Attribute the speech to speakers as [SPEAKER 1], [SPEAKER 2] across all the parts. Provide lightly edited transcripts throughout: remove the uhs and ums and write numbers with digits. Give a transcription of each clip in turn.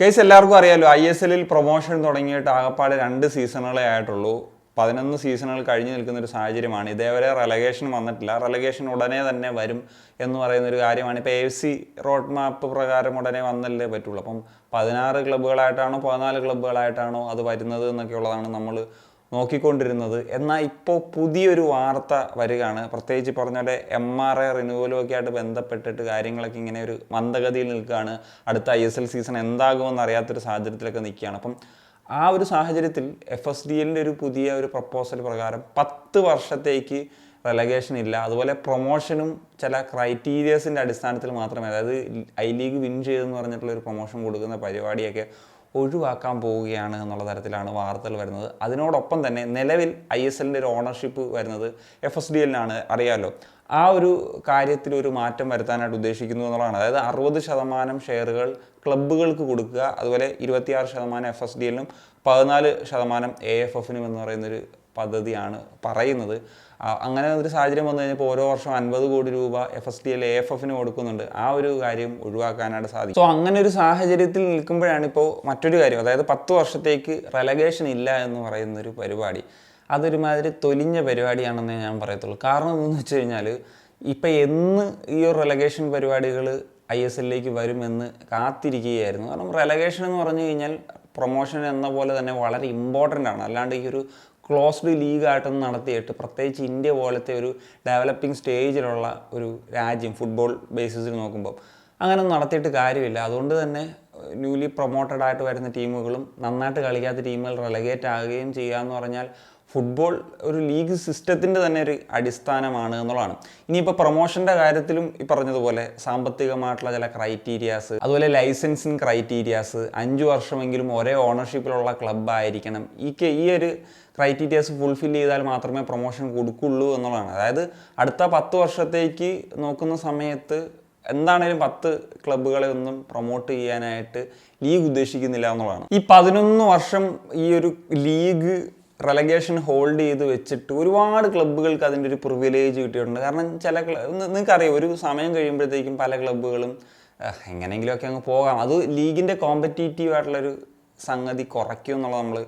[SPEAKER 1] Case എല്ലാവർക്കും അറിയാലോ, ISL-ൽ promotion തുടങ്ങിയിട്ട് ആകപ്പാടെ 2 സീസണുകളേ ആയിട്ടുള്ളൂ. 11 സീസണുകൾ കഴിഞ്ഞ് നിൽക്കുന്ന ഒരു സാഹചര്യമാണ്. ഇതേവരെ റെലഗേഷൻ വന്നിട്ടില്ല. റെലഗേഷൻ ഉടനെ തന്നെ വരും എന്ന് പറയുന്നൊരു കാര്യമാണ്. ഇപ്പോൾ AFC റോഡ് മാപ്പ് പ്രകാരം ഉടനെ വന്നല്ലേ പറ്റുള്ളൂ. അപ്പം 16 ക്ലബ്ബുകളായിട്ടാണോ 14 ക്ലബ്ബുകളായിട്ടാണോ അത് വരുന്നത് എന്നൊക്കെയുള്ളതാണ് നമ്മൾ നോക്കിക്കൊണ്ടിരുന്നത്. എന്നാൽ ഇപ്പോൾ പുതിയൊരു വാർത്ത വരികയാണ്. പ്രത്യേകിച്ച് പറഞ്ഞാൽ MRA റിന്യൂവലുമൊക്കെ ആയിട്ട് ബന്ധപ്പെട്ടിട്ട് കാര്യങ്ങളൊക്കെ ഇങ്ങനെ ഒരു മന്ദഗതിയിൽ നിൽക്കുകയാണ്. അടുത്ത ISL സീസൺ എന്താകുമെന്ന് അറിയാത്തൊരു സാഹചര്യത്തിലൊക്കെ നിൽക്കുകയാണ്. അപ്പം ആ ഒരു സാഹചര്യത്തിൽ FSDLൻ്റെ ഒരു പുതിയ ഒരു പ്രപ്പോസൽ പ്രകാരം 10 വർഷത്തേക്ക് റെലഗേഷൻ ഇല്ല. അതുപോലെ പ്രൊമോഷനും ചില ക്രൈറ്റീരിയസിൻ്റെ അടിസ്ഥാനത്തിൽ മാത്രമേ, അതായത് I ലീഗ് വിൻ ചെയ്തെന്ന് പറഞ്ഞിട്ടുള്ള ഒരു പ്രൊമോഷൻ കൊടുക്കുന്ന പരിപാടിയൊക്കെ ഒഴിവാക്കാൻ പോവുകയാണ് എന്നുള്ള തരത്തിലാണ് വാർത്തകൾ വരുന്നത്. അതിനോടൊപ്പം തന്നെ നിലവിൽ ISLൻ്റെ ഒരു ഓണർഷിപ്പ് വരുന്നത് FSDLനാണ്, അറിയാമല്ലോ. ആ ഒരു കാര്യത്തിൽ ഒരു മാറ്റം വരുത്താനായിട്ട് ഉദ്ദേശിക്കുന്നു എന്നുള്ളതാണ്. അതായത് 60% ഷെയറുകൾ ക്ലബ്ബുകൾക്ക് കൊടുക്കുക, അതുപോലെ 26% FSDLനും 14% AFFനും എന്ന് പറയുന്നൊരു പദ്ധതിയാണ് പറയുന്നത്. അങ്ങനെ ഒരു സാഹചര്യം വന്നു കഴിഞ്ഞപ്പോൾ ഓരോ വർഷം 50 കോടി രൂപ FSDL AFFന് കൊടുക്കുന്നുണ്ട്. ആ ഒരു കാര്യം ഒഴിവാക്കാനായിട്ട് സാധിക്കും. സോ അങ്ങനെ ഒരു സാഹചര്യത്തിൽ നിൽക്കുമ്പോഴാണ് ഇപ്പോൾ മറ്റൊരു കാര്യം, അതായത് 10 വർഷത്തേക്ക് റെലഗേഷൻ ഇല്ല എന്ന് പറയുന്നൊരു പരിപാടി. അതൊരുമാതിരി തൊലിഞ്ഞ പരിപാടിയാണെന്നേ ഞാൻ പറയത്തുള്ളൂ. കാരണം എന്തെന്ന് വെച്ച് കഴിഞ്ഞാൽ ഇപ്പം എന്ന് ഈ ഒരു റെലഗേഷൻ പരിപാടികൾ ISLലേക്ക് വരുമെന്ന് കാത്തിരിക്കുകയായിരുന്നു. കാരണം റെലഗേഷൻ എന്ന് പറഞ്ഞു കഴിഞ്ഞാൽ പ്രൊമോഷൻ എന്ന പോലെ തന്നെ വളരെ ഇമ്പോർട്ടൻ്റ് ആണ്. അല്ലാണ്ട് ഈ ഒരു ക്ലോസ്ഡ് ലീഗായിട്ടൊന്നും നടത്തിയിട്ട്, പ്രത്യേകിച്ച് ഇന്ത്യ പോലത്തെ ഒരു ഡെവലപ്പിംഗ് സ്റ്റേജിലുള്ള ഒരു രാജ്യം ഫുട്ബോൾ ബേസിസിൽ നോക്കുമ്പോൾ അങ്ങനെയൊന്നും നടത്തിയിട്ട് കാര്യമില്ല. അതുകൊണ്ട് തന്നെ ന്യൂലി പ്രൊമോട്ടഡ് ആയിട്ട് വരുന്ന ടീമുകളും നന്നായിട്ട് കളിക്കാത്ത ടീമുകൾ റെലഗേറ്റ് ആകുകയും ചെയ്യുക എന്ന് പറഞ്ഞാൽ ഫുട്ബോൾ ഒരു ലീഗ് സിസ്റ്റത്തിൻ്റെ തന്നെ ഒരു അടിസ്ഥാനമാണ് എന്നുള്ളതാണ്. ഇനിയിപ്പോൾ പ്രൊമോഷൻ്റെ കാര്യത്തിലും ഈ പറഞ്ഞതുപോലെ സാമ്പത്തികമായിട്ടുള്ള ചില ക്രൈറ്റീരിയാസ്, അതുപോലെ ലൈസൻസിങ് ക്രൈറ്റീരിയാസ്, 5 വർഷമെങ്കിലും ഒരേ ഓണർഷിപ്പിലുള്ള ക്ലബ്ബായിരിക്കണം. ഈ ഒരു ക്രൈറ്റീരിയാസ് ഫുൾഫിൽ ചെയ്താൽ മാത്രമേ പ്രൊമോഷൻ കൊടുക്കുള്ളൂ എന്നുള്ളതാണ്. അതായത് അടുത്ത 10 വർഷത്തേക്ക് നോക്കുന്ന സമയത്ത് എന്താണേലും 10 ക്ലബ്ബുകളെ ഒന്നും പ്രൊമോട്ട് ചെയ്യാനായിട്ട് ലീഗ് ഉദ്ദേശിക്കുന്നില്ല എന്നുള്ളതാണ്. ഈ 11 വർഷം ഈ ഒരു ലീഗ് റെലഗേഷൻ ഹോൾഡ് ചെയ്ത് വെച്ചിട്ട് ഒരുപാട് ക്ലബ്ബുകൾക്ക് അതിൻ്റെ ഒരു പ്രിവിലേജ് കിട്ടിയിട്ടുണ്ട്. കാരണം നിങ്ങൾക്കറിയാം, ഒരു സമയം കഴിയുമ്പോഴത്തേക്കും പല ക്ലബ്ബുകളും എങ്ങനെയെങ്കിലുമൊക്കെ അങ്ങ് പോകാം. അത് ലീഗിൻ്റെ കോമ്പറ്റീറ്റീവ് ആയിട്ടുള്ളൊരു സംഗതി കുറയ്ക്കും എന്നുള്ളത് നമ്മൾ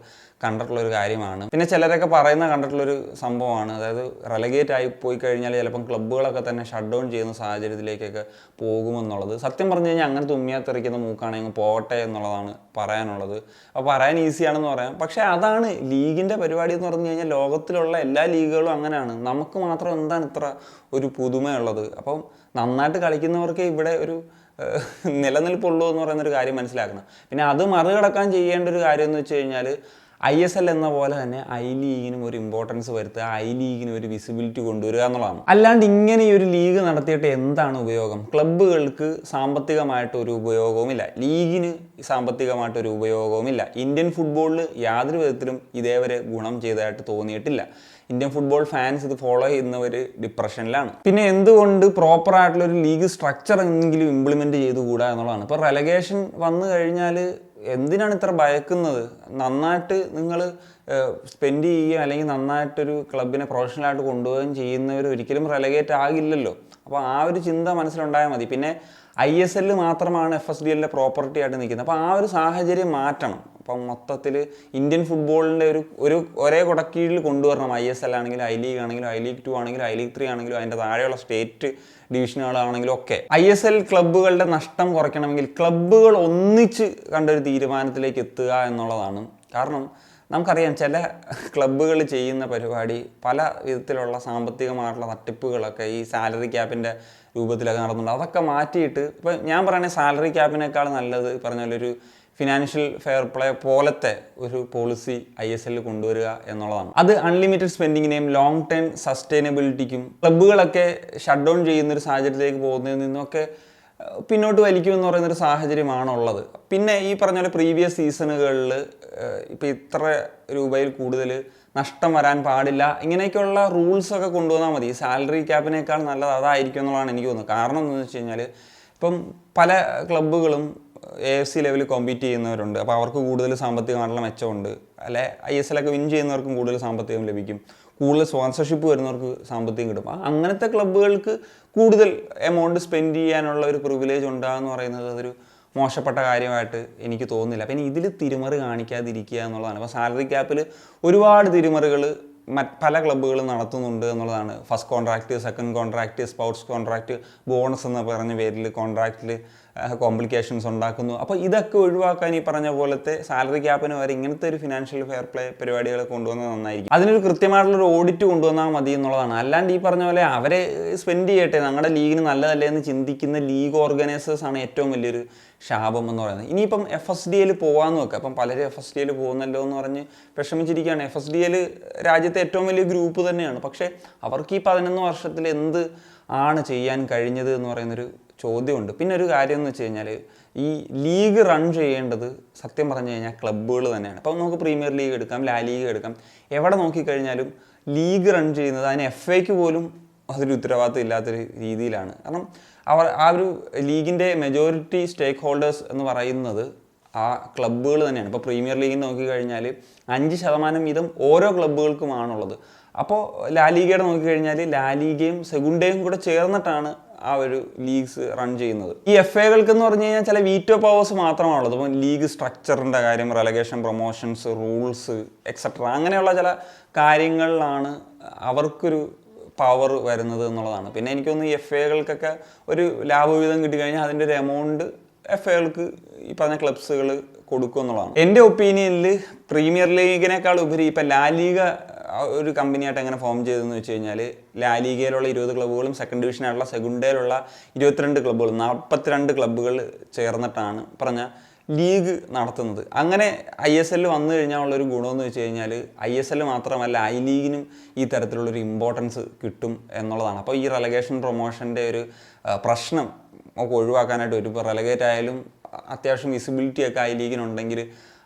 [SPEAKER 1] കണ്ടിട്ടുള്ളൊരു കാര്യമാണ്. പിന്നെ ചിലരൊക്കെ കണ്ടിട്ടുള്ളൊരു സംഭവമാണ്, അതായത് റെലഗേറ്റ് ആയി പോയി കഴിഞ്ഞാൽ ചിലപ്പം ക്ലബ്ബുകളൊക്കെ തന്നെ ഷട്ട് ഡൗൺ ചെയ്യുന്ന സാഹചര്യത്തിലേക്കൊക്കെ പോകുമെന്നുള്ളത്. സത്യം പറഞ്ഞു കഴിഞ്ഞാൽ അങ്ങനെ തുമ്മിയാത്തെറിക്കുന്ന മൂക്കാണെങ്കിൽ പോകട്ടെ എന്നുള്ളതാണ് പറയാനുള്ളത്. അപ്പോൾ പറയാൻ ഈസിയാണെന്ന് പറയാം, പക്ഷേ അതാണ് ലീഗിൻ്റെ പരിപാടി എന്ന് പറഞ്ഞു കഴിഞ്ഞാൽ. ലോകത്തിലുള്ള എല്ലാ ലീഗുകളും അങ്ങനെയാണ്. നമുക്ക് മാത്രം എന്താണ് ഇത്ര ഒരു പുതുമയുള്ളത്? അപ്പം നന്നായിട്ട് കളിക്കുന്നവർക്ക് ഇവിടെ ഒരു നിലനിൽപ്പുള്ളൂ എന്ന് പറയുന്നൊരു കാര്യം മനസ്സിലാക്കണം. പിന്നെ അത് മറികടക്കാൻ ചെയ്യേണ്ട ഒരു കാര്യം എന്ന് വെച്ച് കഴിഞ്ഞാൽ ISL എന്ന പോലെ തന്നെ I ലീഗിനും ഒരു ഇമ്പോർട്ടൻസ് വരുത്തുക, I ലീഗിനും ഒരു വിസിബിലിറ്റി കൊണ്ടുവരിക എന്നുള്ളതാണ്. അല്ലാണ്ട് ഇങ്ങനെ ഈ ഒരു ലീഗ് നടത്തിയിട്ട് എന്താണ് ഉപയോഗം? ക്ലബ്ബുകൾക്ക് സാമ്പത്തികമായിട്ടൊരു ഉപയോഗവുമില്ല, ലീഗിന് സാമ്പത്തികമായിട്ടൊരു ഉപയോഗവുമില്ല. ഇന്ത്യൻ ഫുട്ബോളിൽ യാതൊരു വിധത്തിലും ഇതേവരെ ഗുണം ചെയ്തതായിട്ട് തോന്നിയിട്ടില്ല. ഇന്ത്യൻ ഫുട്ബോൾ ഫാൻസ് ഇത് ഫോളോ ചെയ്യുന്നവർ ഡിപ്രഷനിലാണ്. പിന്നെ എന്തുകൊണ്ട് പ്രോപ്പറായിട്ടുള്ളൊരു ലീഗ് സ്ട്രക്ചർ എങ്കിലും ഇംപ്ലിമെൻറ്റ് ചെയ്തുകൂടാ എന്നുള്ളതാണ്. ഇപ്പോൾ റെലഗേഷൻ വന്നു കഴിഞ്ഞാൽ എന്തിനാണ് ഇത്ര ഭയക്കുന്നത്? നന്നായിട്ട് നിങ്ങൾ സ്പെൻഡ് ചെയ്യുകയും അല്ലെങ്കിൽ നന്നായിട്ടൊരു ക്ലബിനെ പ്രൊഫഷണലായിട്ട് കൊണ്ടുപോവുകയും ചെയ്യുന്നവർ ഒരിക്കലും റെലഗേറ്റ് ആകില്ലല്ലോ. അപ്പോൾ ആ ഒരു ചിന്ത മനസ്സിലുണ്ടായാൽ മതി. പിന്നെ ISL മാത്രമാണ് FSDLൻ്റെ പ്രോപ്പർട്ടി ആയിട്ട് നിൽക്കുന്നത്. അപ്പോൾ ആ ഒരു സാഹചര്യം മാറ്റണം. അപ്പം മൊത്തത്തിൽ ഇന്ത്യൻ ഫുട്ബോളിൻ്റെ ഒരേ കുടക്കീഴിൽ കൊണ്ടുവരണം. ISL ആണെങ്കിലും I ലീഗ് ആണെങ്കിലും I ലീഗ് 2 ആണെങ്കിലും I ലീഗ് 3 ആണെങ്കിലും അതിൻ്റെ താഴെയുള്ള സ്റ്റേറ്റ് ഡിവിഷനുകളാണെങ്കിലും ഒക്കെ. ISL ക്ലബ്ബുകളുടെ നഷ്ടം കുറയ്ക്കണമെങ്കിൽ ക്ലബ്ബുകൾ ഒന്നിച്ച് കണ്ടൊരു തീരുമാനത്തിലേക്ക് എത്തുക എന്നുള്ളതാണ്. കാരണം നമുക്കറിയാം, ചില ക്ലബ്ബുകൾ ചെയ്യുന്ന പരിപാടി പല വിധത്തിലുള്ള സാമ്പത്തികമായിട്ടുള്ള തട്ടിപ്പുകളൊക്കെ ഈ സാലറി ക്യാപ്പിൻ്റെ രൂപത്തിലൊക്കെ നടന്നുണ്ട്. അതൊക്കെ മാറ്റിയിട്ട് ഇപ്പോൾ ഞാൻ പറയുന്നത് സാലറി ക്യാപ്പിനേക്കാൾ നല്ലത് പറഞ്ഞ പോലെ ഒരു ഫിനാൻഷ്യൽ ഫെയർ പ്ലേ പോലത്തെ ഒരു പോളിസി ISL കൊണ്ടുവരിക എന്നുള്ളതാണ്. അത് അൺലിമിറ്റഡ് സ്പെൻഡിങ്ങിനെയും ലോങ് ടേം സസ്റ്റൈനബിലിറ്റിക്കും ക്ലബ്ബുകളൊക്കെ ഷട്ട് ഡൗൺ ചെയ്യുന്നൊരു സാഹചര്യത്തിലേക്ക് പോകുന്നതിൽ നിന്നൊക്കെ പിന്നോട്ട് വലിക്കുമെന്ന് പറയുന്നൊരു സാഹചര്യമാണുള്ളത്. പിന്നെ ഈ പറഞ്ഞ പോലെ പ്രീവിയസ് സീസണുകളിൽ ഇപ്പോൾ ഇത്ര രൂപയിൽ കൂടുതൽ നഷ്ടം വരാൻ പാടില്ല, ഇങ്ങനെയൊക്കെയുള്ള റൂൾസൊക്കെ കൊണ്ടുവന്നാൽ മതി. സാലറി ക്യാപ്പിനേക്കാൾ നല്ലത് അതായിരിക്കും എന്നുള്ളതാണ് എനിക്ക് തോന്നുന്നത്. കാരണം എന്താണെന്ന് വെച്ച് കഴിഞ്ഞാൽ ഇപ്പം പല ക്ലബ്ബുകളും AFC ലെവലിൽ കോമ്പീറ്റ് ചെയ്യുന്നവരുണ്ട്. അപ്പോൾ അവർക്ക് കൂടുതൽ സാമ്പത്തികമായിട്ടുള്ള മെച്ചമുണ്ട്. അല്ലെ ISL ഒക്കെ വിൻ ചെയ്യുന്നവർക്കും കൂടുതൽ സാമ്പത്തികം ലഭിക്കും, കൂടുതൽ സ്പോൺസർഷിപ്പ് വരുന്നവർക്ക് സാമ്പത്തികം കിട്ടും. അങ്ങനത്തെ ക്ലബ്ബുകൾക്ക് കൂടുതൽ എമൗണ്ട് സ്പെൻഡ് ചെയ്യാനുള്ള ഒരു പ്രിവിലേജ് ഉണ്ടാകുമെന്ന് പറയുന്നത് അതൊരു മോശപ്പെട്ട കാര്യമായിട്ട് എനിക്ക് തോന്നുന്നില്ല. പിന്നെ ഇതിൽ തിരിമറി കാണിക്കാതിരിക്കുക എന്നുള്ളതാണ്. അപ്പോൾ സാലറി ക്യാപ്പിൽ ഒരുപാട് തിരിമറികൾ പല ക്ലബ്ബുകളും നടത്തുന്നുണ്ട് എന്നുള്ളതാണ്. First contract, second contract, sports contract, bonus എന്ന് പറഞ്ഞ പേരിൽ കോൺട്രാക്റ്റിൽ കോംപ്ലിക്കേഷൻസ് ഉണ്ടാക്കുന്നു. അപ്പോൾ ഇതൊക്കെ ഒഴിവാക്കാൻ ഈ പറഞ്ഞ പോലത്തെ സാലറി ക്യാപ്പിന് വരെ ഇങ്ങനത്തെ ഒരു ഫിനാൻഷ്യൽ ഫെയർ പ്ലേ പരിപാടികൾ കൊണ്ടുവന്നത് നന്നായിരിക്കും. അതിനൊരു കൃത്യമായിട്ടുള്ളൊരു ഓഡിറ്റ് കൊണ്ടുവന്നാൽ മതി എന്നുള്ളതാണ്. അല്ലാണ്ട് ഈ പറഞ്ഞ പോലെ അവരെ സ്പെൻഡ് ചെയ്യട്ടെ, ഞങ്ങളുടെ ലീഗിന് നല്ലതല്ലേ എന്ന് ചിന്തിക്കുന്ന ലീഗ് ഓർഗനൈസേഴ്സാണ് ഏറ്റവും വലിയൊരു ശാപം എന്ന് പറയുന്നത്. ഇനിയിപ്പം FSDL പോകാമെന്ന് വെക്കാം. അപ്പം പലരും FSDL പോകുന്നല്ലോ എന്ന് പറഞ്ഞ് വിഷമിച്ചിരിക്കുകയാണ്. FSDL രാജ്യത്തെ ഏറ്റവും വലിയ ഗ്രൂപ്പ് തന്നെയാണ്. പക്ഷേ അവർക്ക് ഈ 11 വർഷത്തിൽ എന്ത് ആണ് ചെയ്യാൻ കഴിഞ്ഞത് എന്ന് പറയുന്നൊരു ചോദ്യമുണ്ട്. പിന്നെ ഒരു കാര്യം എന്ന് വെച്ച് കഴിഞ്ഞാൽ ഈ ലീഗ് റൺ ചെയ്യേണ്ടത് സത്യം പറഞ്ഞു കഴിഞ്ഞാൽ ക്ലബ്ബുകൾ തന്നെയാണ്. അപ്പം നമുക്ക് പ്രീമിയർ ലീഗ് എടുക്കാം, ലാ ലീഗ് എടുക്കാം. എവിടെ നോക്കിക്കഴിഞ്ഞാലും ലീഗ് റൺ ചെയ്യുന്നത് അതിന് FAക്ക് പോലും അതൊരു ഉത്തരവാദിത്വം ഇല്ലാത്തൊരു രീതിയിലാണ്. കാരണം ആ ഒരു ലീഗിൻ്റെ മെജോറിറ്റി സ്റ്റേക്ക് ഹോൾഡേഴ്സ് എന്ന് പറയുന്നത് ആ ക്ലബ്ബുകൾ തന്നെയാണ്. ഇപ്പോൾ പ്രീമിയർ ലീഗിൽ നോക്കിക്കഴിഞ്ഞാൽ 5% വീതം ഓരോ ക്ലബ്ബുകൾക്കുമാണുള്ളത്. അപ്പോൾ ലാ ലീഗയുടെ നോക്കിക്കഴിഞ്ഞാൽ ലാ ലീഗയും സെഗുണ്ടയും കൂടെ ചേർന്നിട്ടാണ് ആ ഒരു ലീഗ്സ് റൺ ചെയ്യുന്നത്. ഈ FAകൾക്ക് എന്ന് പറഞ്ഞു കഴിഞ്ഞാൽ ചില വീറ്റോ പവേഴ്സ് മാത്രമാണുള്ളത്. ഇപ്പോൾ ലീഗ് സ്ട്രക്ചറിൻ്റെ കാര്യം, റെലഗേഷൻ, പ്രൊമോഷൻസ്, റൂൾസ് എക്സെട്ര അങ്ങനെയുള്ള ചില കാര്യങ്ങളിലാണ് അവർക്കൊരു പവർ വരുന്നത് എന്നുള്ളതാണ്. പിന്നെ എനിക്ക് തോന്നുന്നു ഈ FAകൾക്കൊക്കെ ഒരു ലാഭവിഹിതം കിട്ടിക്കഴിഞ്ഞാൽ അതിൻ്റെ ഒരു എമൗണ്ട് FAകൾക്ക് ഈ പറഞ്ഞ ക്ലബ്സുകൾ കൊടുക്കും എന്നുള്ളതാണ്. എൻ്റെ ഒപ്പീനിയനിൽ പ്രീമിയർ ലീഗിനേക്കാൾ ഉപരി ഇപ്പം ലാ ലീഗ ഒരു കമ്പനിയായിട്ട് എങ്ങനെ ഫോം ചെയ്തതെന്ന് വെച്ച് കഴിഞ്ഞാൽ ലാ ലീഗയിലുള്ള 20 ക്ലബ്ബുകളും സെക്കൻഡ് ഡിവിഷനായിട്ടുള്ള സെഗുണ്ടയിലുള്ള 22 ക്ലബ്ബുകളും 42 ക്ലബ്ബുകൾ ചേർന്നിട്ടാണ് പറഞ്ഞ ലീഗ് നടത്തുന്നത്. അങ്ങനെ ISL വന്നു കഴിഞ്ഞാലുള്ളൊരു ഗുണമെന്ന് വെച്ച് കഴിഞ്ഞാൽ ISL മാത്രമല്ല ഐ ലീഗിനും ഈ തരത്തിലുള്ളൊരു ഇമ്പോർട്ടൻസ് കിട്ടും എന്നുള്ളതാണ്. അപ്പോൾ ഈ റെലഗേഷൻ പ്രൊമോഷൻ്റെ ഒരു പ്രശ്നം ഒക്കെ ഒഴിവാക്കാനായിട്ട് വരും. ഇപ്പോൾ റെലഗേറ്റ് ആയാലും അത്യാവശ്യം വിസിബിലിറ്റി ഒക്കെ ഐ ലീഗിനുണ്ടെങ്കിൽ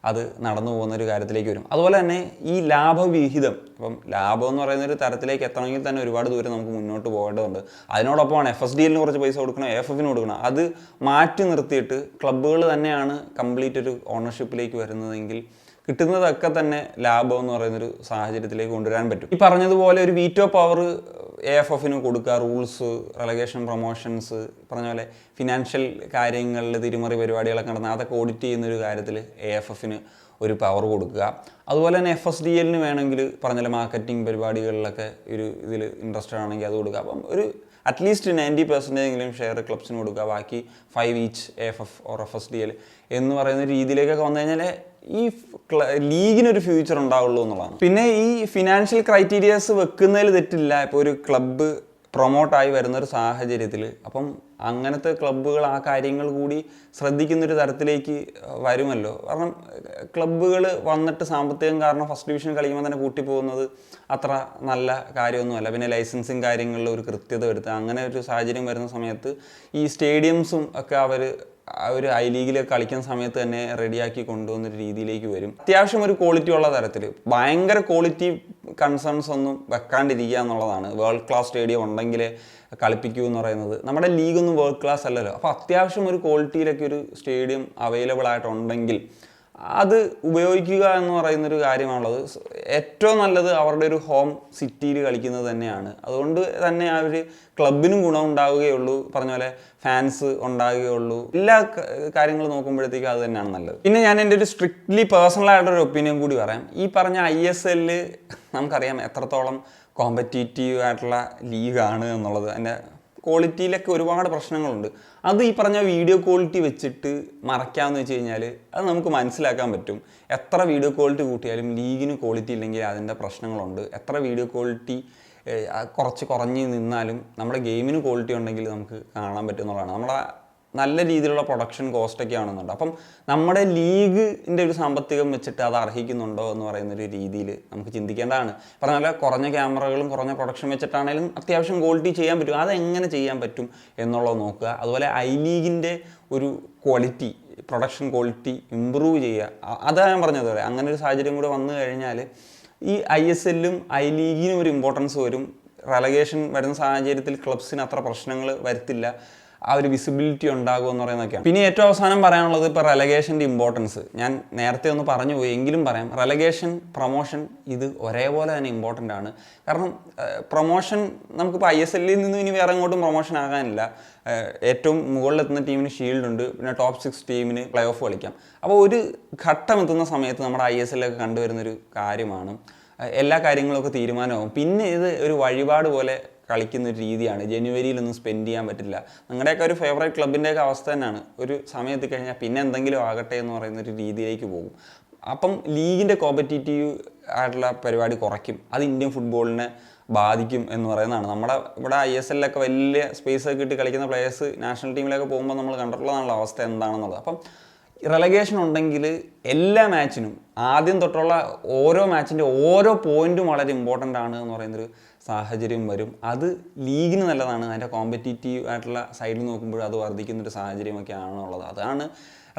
[SPEAKER 1] അത് നടന്നു പോകുന്നൊരു കാര്യത്തിലേക്ക് വരും. അതുപോലെ തന്നെ ഈ ലാഭവിഹിതം, ഇപ്പം ലാഭം എന്ന് പറയുന്നൊരു തരത്തിലേക്ക് എത്തണമെങ്കിൽ തന്നെ ഒരുപാട് ദൂരം നമുക്ക് മുന്നോട്ട് പോകേണ്ടതുണ്ട്. അതിനോടൊപ്പമാണ് FSDLന് കുറച്ച് പൈസ കൊടുക്കണം, AFFന് കൊടുക്കണം. അത് മാറ്റി നിർത്തിയിട്ട് ക്ലബ്ബുകൾ തന്നെയാണ് കംപ്ലീറ്റ് ഒരു ഓണർഷിപ്പിലേക്ക് വരുന്നതെങ്കിൽ കിട്ടുന്നതൊക്കെ തന്നെ ലാഭം എന്ന് പറയുന്നൊരു സാഹചര്യത്തിലേക്ക് കൊണ്ടുവരാൻ പറ്റും. ഈ പറഞ്ഞതുപോലെ ഒരു വീറ്റോ പവർ AFFന് കൊടുക്കുക, റൂൾസ്, റെലഗേഷൻ, പ്രൊമോഷൻസ്, പറഞ്ഞ പോലെ ഫിനാൻഷ്യൽ കാര്യങ്ങളിൽ തിരിമറി പരിപാടികളൊക്കെ നടന്നാൽ അതൊക്കെ ഓഡിറ്റ് ചെയ്യുന്നൊരു കാര്യത്തിൽ AFFന് ഒരു പവർ കൊടുക്കുക. അതുപോലെ തന്നെ FSDLന് വേണമെങ്കിൽ പറഞ്ഞ മാർക്കറ്റിംഗ് പരിപാടികളിലൊക്കെ ഒരു ഇതിൽ ഇൻട്രസ്റ്റഡ് ആണെങ്കിൽ അത് കൊടുക്കുക. അപ്പം ഒരു അറ്റ്ലീസ്റ്റ് 90% ഷെയർ ക്ലബ്സിന് കൊടുക്കുക, ബാക്കി 5 ഈച്ച് AFF ഓർ FSDL എന്ന് പറയുന്ന രീതിയിലേക്കൊക്കെ വന്നു കഴിഞ്ഞാൽ ഈ ലീഗിനൊരു ഫ്യൂച്ചർ ഉണ്ടാവുള്ളൂ എന്നുള്ളതാണ്. പിന്നെ ഈ ഫിനാൻഷ്യൽ ക്രൈറ്റീരിയാസ് വെക്കുന്നതിൽ തെറ്റില്ല. ഇപ്പോൾ ഒരു ക്ലബ്ബ് പ്രൊമോട്ടായി വരുന്നൊരു സാഹചര്യത്തിൽ അപ്പം അങ്ങനത്തെ ക്ലബ്ബുകൾ ആ കാര്യങ്ങൾ കൂടി ശ്രദ്ധിക്കുന്നൊരു തരത്തിലേക്ക് വരുമല്ലോ. കാരണം ക്ലബ്ബുകൾ വന്നിട്ട് സാമ്പത്തികം കാരണം ഫസ്റ്റ് ഡിവിഷൻ കളിക്കുമ്പോൾ തന്നെ കൂട്ടിപ്പോകുന്നത് അത്ര നല്ല കാര്യമൊന്നുമല്ല. പിന്നെ ലൈസൻസിങ് കാര്യങ്ങളിൽ ഒരു കൃത്യത എടുത്ത് അങ്ങനെ ഒരു സാഹചര്യം വരുന്ന സമയത്ത് ഈ സ്റ്റേഡിയംസും ഒക്കെ അവർ ഐ ലീഗിൽ കളിക്കുന്ന സമയത്ത് തന്നെ റെഡിയാക്കി കൊണ്ടുവന്നൊരു രീതിയിലേക്ക് വരും. അത്യാവശ്യം ഒരു ക്വാളിറ്റി ഉള്ള തരത്തിൽ ഭയങ്കര ക്വാളിറ്റി കൺസേൺസ് ഒന്നും വെക്കാണ്ടിരിക്കുക എന്നുള്ളതാണ്. വേൾഡ് ക്ലാസ് സ്റ്റേഡിയം ഉണ്ടെങ്കിലേ കളിപ്പിക്കൂ എന്ന് പറയുന്നത്. നമ്മുടെ ലീഗൊന്നും വേൾഡ് ക്ലാസ് അല്ലല്ലോ. അപ്പോൾ അത്യാവശ്യം ഒരു ക്വാളിറ്റിയിലൊക്കെ ഒരു സ്റ്റേഡിയം അവൈലബിൾ ആയിട്ടുണ്ടെങ്കിൽ അത് ഉപയോഗിക്കുക എന്ന് പറയുന്നൊരു കാര്യമാണുള്ളത്. ഏറ്റവും നല്ലത് അവരുടെ ഒരു ഹോം സിറ്റിയിൽ കളിക്കുന്നത് തന്നെയാണ്. അതുകൊണ്ട് തന്നെ ആ ഒരു ക്ലബിനും ഗുണം ഉണ്ടാവുകയുള്ളൂ, പറഞ്ഞ പോലെ ഫാൻസ് ഉണ്ടാവുകയുള്ളൂ. എല്ലാ കാര്യങ്ങളും നോക്കുമ്പോഴത്തേക്കും അത് തന്നെയാണ് നല്ലത്. പിന്നെ ഞാൻ എൻ്റെ ഒരു സ്ട്രിക്ട്ലി പേഴ്സണലായിട്ടൊരു ഒപ്പീനിയൻ കൂടി പറയാം. ഈ പറഞ്ഞ ISL നമുക്കറിയാം എത്രത്തോളം കോമ്പറ്റീറ്റീവ് ആയിട്ടുള്ള ലീഗാണ് എന്നുള്ളത്. അതിൻ്റെ ക്വാളിറ്റിയിലൊക്കെ ഒരുപാട് പ്രശ്നങ്ങളുണ്ട്. അത് ഈ പറഞ്ഞ വീഡിയോ ക്വാളിറ്റി വെച്ചിട്ട് മറയ്ക്കാമെന്ന് വെച്ച് കഴിഞ്ഞാൽ അത് നമുക്ക് മനസ്സിലാക്കാൻ പറ്റും. എത്ര വീഡിയോ ക്വാളിറ്റി കൂട്ടിയാലും ലീഗിന് ക്വാളിറ്റി ഇല്ലെങ്കിൽ അതിൻ്റെ പ്രശ്നങ്ങളുണ്ട്. എത്ര വീഡിയോ ക്വാളിറ്റി കുറച്ച് കുറഞ്ഞ് നിന്നാലും നമ്മുടെ ഗെയിമിന് ക്വാളിറ്റി ഉണ്ടെങ്കിൽ നമുക്ക് കാണാൻ പറ്റുന്നതാണ്. നമ്മുടെ നല്ല രീതിയിലുള്ള പ്രൊഡക്ഷൻ കോസ്റ്റൊക്കെ ആണെന്നുണ്ട്. അപ്പം നമ്മുടെ ലീഗിൻ്റെ ഒരു സാമ്പത്തികം വെച്ചിട്ട് അത് അർഹിക്കുന്നുണ്ടോ എന്ന് പറയുന്നൊരു രീതിയിൽ നമുക്ക് ചിന്തിക്കേണ്ടതാണ്. പറഞ്ഞ പോലെ കുറഞ്ഞ ക്യാമറകളും കുറഞ്ഞ പ്രൊഡക്ഷൻ വെച്ചിട്ടാണെങ്കിലും അത്യാവശ്യം ക്വാളിറ്റി ചെയ്യാൻ പറ്റും. അതെങ്ങനെ ചെയ്യാൻ പറ്റും എന്നുള്ളത് നോക്കുക. അതുപോലെ ഐ ലീഗിൻ്റെ ഒരു ക്വാളിറ്റി, പ്രൊഡക്ഷൻ ക്വാളിറ്റി ഇമ്പ്രൂവ് ചെയ്യുക. അതാണ് ഞാൻ പറഞ്ഞത് പോലെ അങ്ങനെ ഒരു സാഹചര്യം കൂടെ വന്നു കഴിഞ്ഞാൽ ഈ ISLലും ഐ ലീഗിനും ഒരു ഇമ്പോർട്ടൻസ് വരും. റെലഗേഷൻ വരുന്ന സാഹചര്യത്തിൽ ക്ലബ്സിന് അത്ര പ്രശ്നങ്ങൾ വരുത്തില്ല. ആ ഒരു വിസിബിലിറ്റി ഉണ്ടാകും എന്ന് പറയുന്നതൊക്കെയാണ്. പിന്നെ ഏറ്റവും അവസാനം പറയാനുള്ളത് ഇപ്പോൾ റെലഗേഷൻ്റെ ഇമ്പോർട്ടൻസ് ഞാൻ നേരത്തെ ഒന്ന് പറഞ്ഞു പോയി എങ്കിലും പറയാം. റെലഗേഷൻ പ്രൊമോഷൻ ഇത് ഒരേപോലെ തന്നെ ഇമ്പോർട്ടൻ്റ് ആണ്. കാരണം പ്രൊമോഷൻ നമുക്കിപ്പോൾ ISL നിന്ന് ഇനി വേറെ എങ്ങോട്ടും പ്രൊമോഷൻ ആകാനില്ല. ഏറ്റവും മുകളിലെത്തുന്ന ടീമിന് ഷീൽഡ് ഉണ്ട്, പിന്നെ ടോപ്പ് 6 ടീമിന് പ്ലേ ഓഫ് കളിക്കാം. അപ്പോൾ ഒരു ഘട്ടം എത്തുന്ന സമയത്ത് നമ്മുടെ ISL ഒക്കെ കണ്ടുവരുന്നൊരു കാര്യമാണ് എല്ലാ കാര്യങ്ങളൊക്കെ തീരുമാനമാകും. പിന്നെ ഇത് ഒരു വഴിപാട് പോലെ കളിക്കുന്ന ഒരു രീതിയാണ്. ജനുവരിയിലൊന്നും സ്പെൻഡ് ചെയ്യാൻ പറ്റില്ല. നിങ്ങളുടെയൊക്കെ ഒരു ഫേവറേറ്റ് ക്ലബിൻ്റെയൊക്കെ അവസ്ഥ തന്നെയാണ്. ഒരു സമയത്ത് കഴിഞ്ഞാൽ പിന്നെ എന്തെങ്കിലും ആകട്ടെ എന്ന് പറയുന്ന ഒരു രീതിയിലേക്ക് പോകും. അപ്പം ലീഗിൻ്റെ കോമ്പറ്റീറ്റീവ് ആയിട്ടുള്ള പരിപാടി കുറയ്ക്കും. അത് ഇന്ത്യൻ ഫുട്ബോളിനെ ബാധിക്കും എന്ന് പറയുന്നതാണ്. നമ്മുടെ ഇവിടെ ISL വലിയ സ്പേസ് ഒക്കെ ഇട്ട് കളിക്കുന്ന പ്ലേയേഴ്സ് നാഷണൽ ടീമിലൊക്കെ പോകുമ്പോൾ നമ്മൾ കണ്ടിട്ടുള്ളതാണല്ലോ അവസ്ഥ എന്താണെന്നുള്ളത്. അപ്പം റെലഗേഷൻ ഉണ്ടെങ്കിൽ എല്ലാ മാച്ചിനും ആദ്യം തൊട്ടുള്ള ഓരോ മാച്ചിൻ്റെ ഓരോ പോയിന്റും വളരെ ഇമ്പോർട്ടൻ്റ് ആണ് എന്ന് പറയുന്നൊരു സാഹചര്യം വരും. അത് ലീഗിന് നല്ലതാണ്. അതിൻ്റെ കോമ്പറ്റീറ്റീവ് ആയിട്ടുള്ള സൈഡിൽ നോക്കുമ്പോൾ അത് വർദ്ധിക്കുന്നൊരു സാഹചര്യമൊക്കെ ആണുള്ളത്. അതാണ്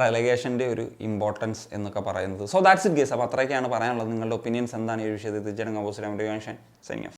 [SPEAKER 1] റെലഗേഷൻ്റെ ഒരു ഇമ്പോർട്ടൻസ് എന്നൊക്കെ പറയുന്നത്. So that's it guys. അപ്പോൾ അത്രയൊക്കെയാണ് പറയാനുള്ളത്. നിങ്ങളുടെ ഒപ്പീനിയൻസ് എന്താണ് ഈ വിഷയത്തിൽ? തീർച്ചയായിട്ടും കമ്പോസ് ചെയ്യാൻ സൈനിങ് ഓഫ്.